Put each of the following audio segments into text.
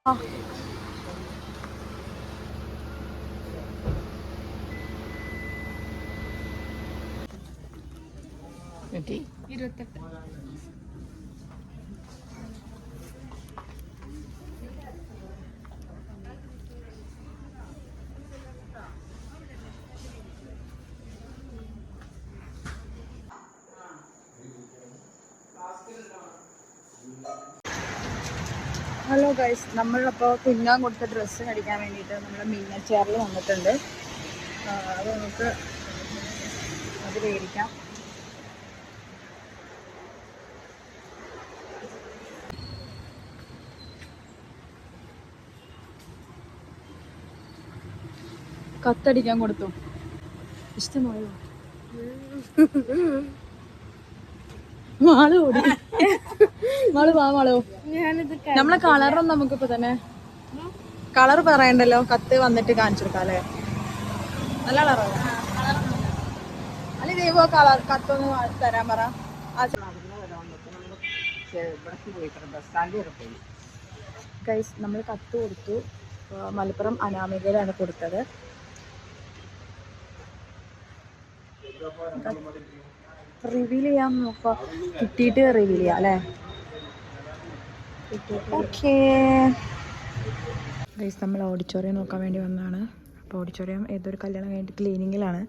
28. Hello guys, നമ്മളപ്പോൾ കുഞ്ഞാൻ കൊടുത്ത dress മേടിക്കാൻ വേണ്ടിയിട്ട് നമ്മൾ മിന്നച്ചേറിൽ വന്നിട്ടുണ്ട്. അത് നമുക്ക് അത് മേടിക്കാം. കത്തടിക്കാൻ കൊടുത്തു. ഇഷ്ടമായോ? മാള് ഓടി. മാള് വാ മാളോ. നമ്മളെ കളറും നമുക്കിപ്പോ തന്നെ കളർ പറയണ്ടല്ലോ. കത്ത് വന്നിട്ട് കാണിച്ചു കൊടുക്കാം അല്ലേ? നല്ല കളറാണ്. അല്ലെ ദൈവ കളർ കത്തൊന്ന് തരാൻ പറ. ഗൈസ്, നമ്മൾ കത്ത് കൊടുത്തു. മലപ്പുറം അനാമികയിലാണ് കൊടുത്തത്. റിവീൽ ചെയ്യാൻ നോക്കാം. കിട്ടിയിട്ട് റിവീൽ ചെയ്യാം അല്ലേ? ഓക്കേ ഗൈസ്, നമ്മൾ ഓഡിറ്റോറിയം നോക്കാൻ വേണ്ടി വന്നതാണ്. അപ്പോൾ ഓഡിറ്റോറിയം ഏതൊരു കല്യാണം കഴിഞ്ഞിട്ട് ക്ലീനിങ്ങിലാണ്.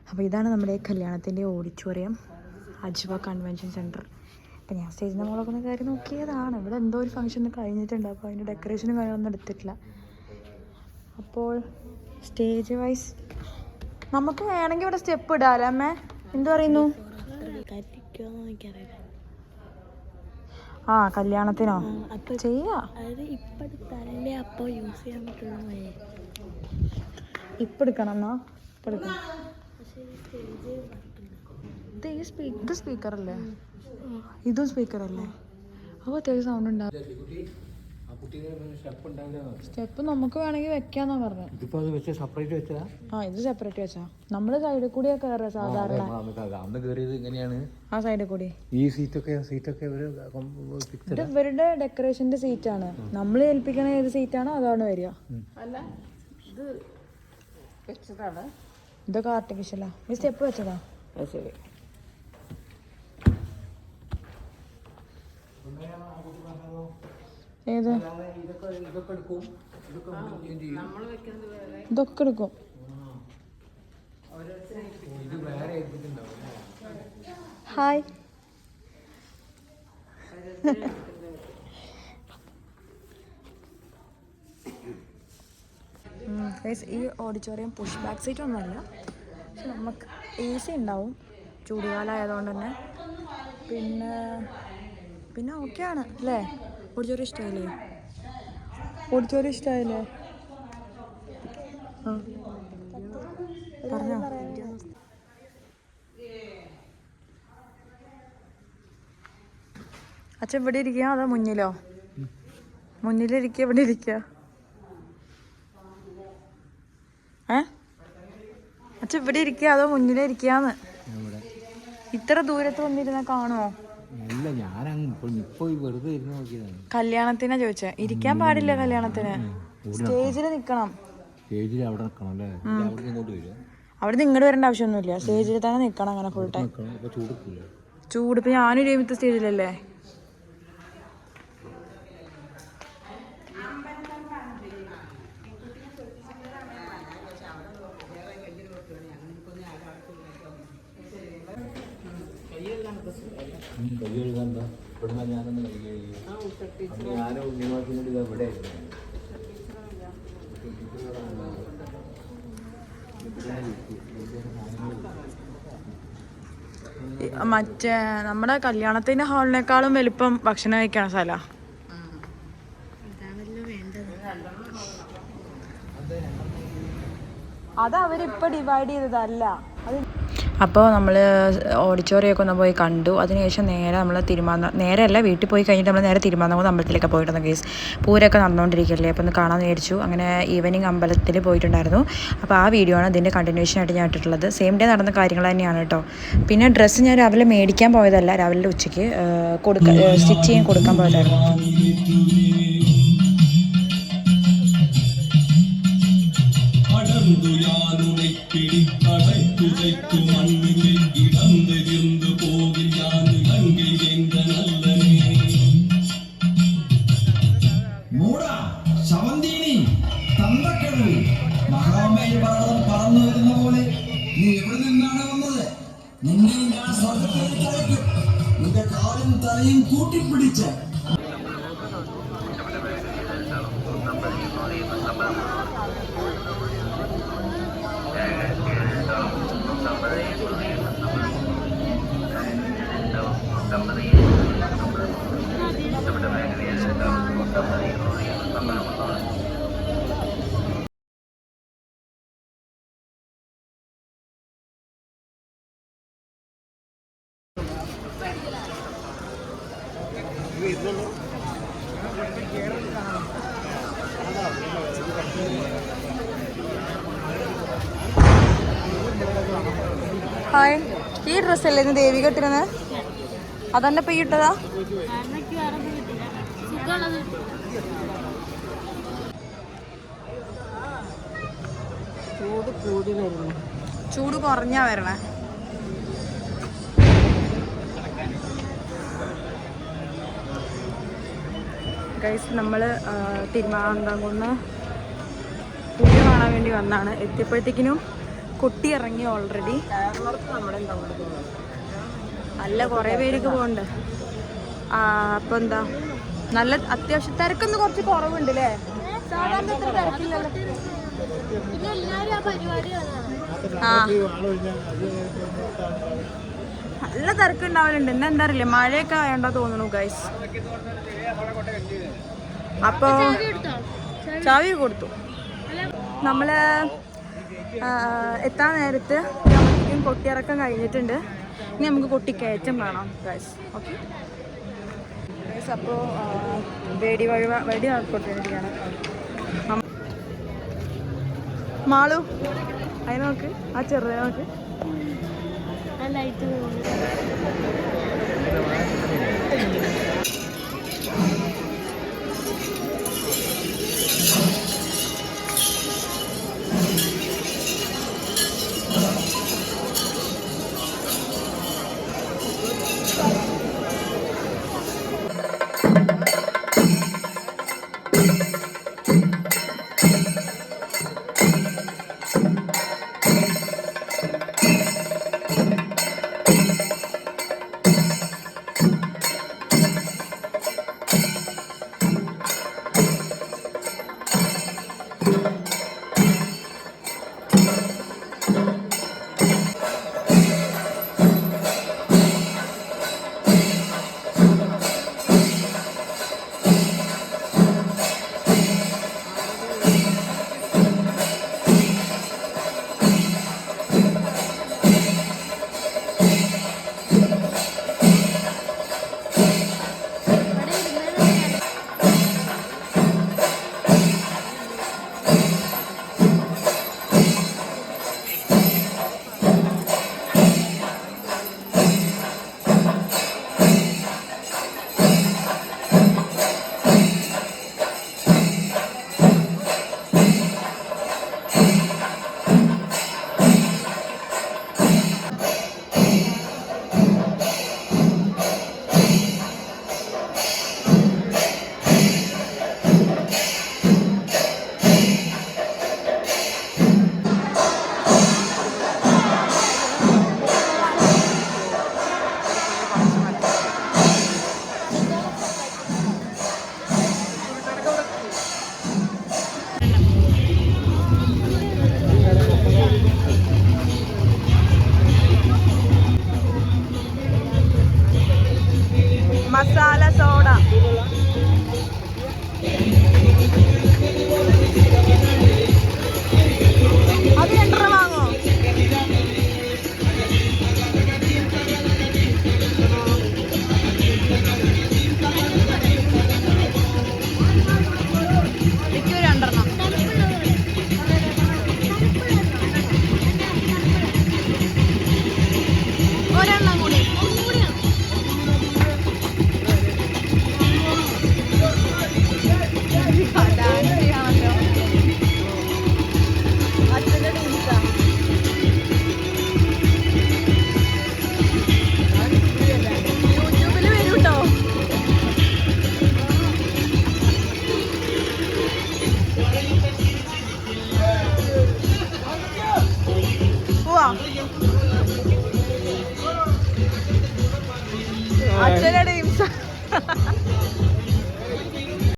അപ്പോൾ ഇതാണ് നമ്മുടെ കല്യാണത്തിൻ്റെ ഓഡിറ്റോറിയം, അജ്വ കൺവെൻഷൻ സെൻറ്റർ. അപ്പോൾ ഞാൻ സ്റ്റേജിൻ്റെ മുകളൊക്കെ ഒന്ന് കയറി നോക്കിയതാണ്. ഇവിടെ എന്തോ ഒരു ഫംഗ്ഷൻ കഴിഞ്ഞിട്ടുണ്ട്. അപ്പോൾ അതിൻ്റെ ഡെക്കറേഷനും കാര്യങ്ങളൊന്നും എടുത്തിട്ടില്ല. അപ്പോൾ സ്റ്റേജ് വൈസ് നമുക്ക് വേണമെങ്കിൽ ഇവിടെ സ്റ്റെപ്പ് ഇടാല്ലേ അമ്മേ? എന്തു പറയുന്നു? ആ, കല്യാണത്തിനോ ചെയ്യാ. ഇപ്പൊ എടുക്കണം എന്നാ ഇപ്പൊ എടുക്കണം. ഇത് സ്പീക്കറല്ലേ? ഇതും സ്പീക്കറല്ലേ? അപ്പോൾ അത്യാവശ്യം സൗണ്ട് ഉണ്ടാവും. സ്റ്റെപ്പ് നമുക്ക് വേണമെങ്കിൽ വെക്കാന്നാ പറഞ്ഞത്. ആ, ഇത് സെപ്പറേറ്റ് വെച്ചാ. നമ്മള് സൈഡിൽ കൂടിയാ കയറുക സാധാരണ. ആ സൈഡിൽ കൂടി. ഈ സീറ്റൊക്കെ ഇത് ഇവരുടെ ഡെക്കറേഷന്റെ സീറ്റാണ്. നമ്മൾ ഏൽപ്പിക്കണ ഏത് സീറ്റാണോ അതാണ് വരിക. ഇതൊക്കെ ആർട്ടിഫിഷ്യലാ. ഈ സ്റ്റെപ്പ് വെച്ചതാ. ഏത്? ഇതൊക്കെ എടുക്കും. ഹായ്. ഈ ഓഡിറ്റോറിയം പുഷ് ബാക്ക് സീറ്റ് ഒന്നുമല്ല. പക്ഷെ നമുക്ക് AC ഉണ്ടാവും, ചൂടുകാലം ആയതുകൊണ്ട് തന്നെ. പിന്നെ ഓക്കെയാണ് അല്ലേ? ഓഡിറ്റോറിയം ഇഷ്ടമായില്ലേ? ഓഡിറ്റോറിയം ഇഷ്ടമായില്ലേ? പറഞ്ഞോ. അച്ഛൻ ഇവിടെ ഇരിക്കുക അതോ മുന്നിലോ? മുന്നിലിരിക്കുക ഇവിടെ ഇരിക്കുക? അച്ഛൻ ഇവിടെ ഇരിക്കുക അതോ മുന്നിലിരിക്കാന്ന്? ഇത്ര ദൂരത്ത് വന്നിരുന്ന കാണുമോ? കല്യാണത്തിനാ ചോദിച്ചേ. ഇരിക്കാൻ പാടില്ല കല്യാണത്തിന്. സ്റ്റേജിൽ നിക്കണം. അവിടെ ഇങ്ങോട്ട് വരേണ്ട ആവശ്യമൊന്നുമില്ല. സ്റ്റേജിൽ തന്നെ നിക്കണം അങ്ങനെ ഫുൾ ടൈം. ചൂട് ഇപ്പൊ ഞാനൊരു ഇമത്തെ സ്റ്റേജിലല്ലേ. മറ്റേ നമ്മുടെ കല്യാണത്തിന്റെ ഹാളിനേക്കാളും വലിപ്പം ഭക്ഷണം കഴിക്കണ സ്ഥലം. അത് അവരിപ്പോ ഡിവൈഡ് ചെയ്തതല്ല. അപ്പോൾ നമ്മൾ ഓഡിറ്റോറിയമൊക്കെ ഒന്ന് പോയി കണ്ടു. അതിനുശേഷം നേരെ നമ്മൾ നേരെയല്ല വീട്ടിൽ പോയി കഴിഞ്ഞിട്ട് നമ്മൾ നേരെ തിരുമാന്താംകുന്ന് അമ്പലത്തിലൊക്കെ പോയിട്ടുണ്ടായിരുന്നു. കേസ് പൂരമൊക്കെ നടന്നുകൊണ്ടിരിക്കുകയല്ലേ, അപ്പോൾ ഒന്ന് കാണാമെന്ന് വിചാരിച്ചു. അങ്ങനെ ഈവനിങ് അമ്പലത്തിൽ പോയിട്ടുണ്ടായിരുന്നു. അപ്പോൾ ആ വീഡിയോ ആണ് ഇതിൻ്റെ കണ്ടിന്യൂഷൻ ആയിട്ട് ഞാൻ ഇട്ടിട്ടുള്ളത്. സെയിം ഡേ നടന്ന കാര്യങ്ങൾ തന്നെയാണ് കേട്ടോ. പിന്നെ ഡ്രസ്സ് ഞാൻ രാവിലെ മേടിക്കാൻ പോയതല്ല, രാവിലെ ഉച്ചയ്ക്ക് സ്റ്റിച്ച് ചെയ്യാൻ കൊടുക്കാൻ പോയതായിരുന്നു. ഹായ്, ഈ ഡ്രസ്സല്ലേ ഇന്ന് ദേവി കെട്ടിരുന്നത്? അതന്നെ ഇപ്പൊ ഇട്ടതാ? ചൂട് കുറഞ്ഞാ വരണേ. ഗൈസ്, നമ്മൾ തിരുമാന്താംകുന്ന് പൂജ കാണാൻ വേണ്ടി വന്നാണ്. എത്തിയപ്പോഴത്തേക്കിനും കൊട്ടി ഇറങ്ങി ഓൾറെഡി. അല്ല, കുറേ പേർക്ക് പോകണ്ട്. അപ്പം എന്താ, നല്ല അത്യാവശ്യം തിരക്കൊന്ന് കുറച്ച് കുറവുണ്ട് അല്ലേ? സാധാരണ ഇത്ര തിരക്കില്ലല്ലോ. നല്ല തിരക്കുണ്ടാവലുണ്ട്. ഇന്ന് എന്താ അറിയില്ല, മഴയൊക്കെ ആയണ്ടോ തോന്നുന്നു ഗൈസ്. അപ്പോ ചാവി കൊടുത്തു. നമ്മള് എത്താൻ നേരത്ത് കൊട്ടിയിറക്കം കഴിഞ്ഞിട്ടുണ്ട്. ഇനി നമുക്ക് കൊട്ടിക്കയറ്റം വേണം ഗൈസ്. ഓക്കെ ഗൈസ്, അപ്പോൾ വെടി കൊട്ടിരിക്കുകയാണ്. മാളു അതിന് നോക്ക്, ആ ചെറുതെ നോക്ക്. മസാല സോഡ. അത് 2 രൂപ വാങ്ങോ? എനിക്ക് 2 ഒരെണ്ണം കൂടി. അച്ഛനാണ്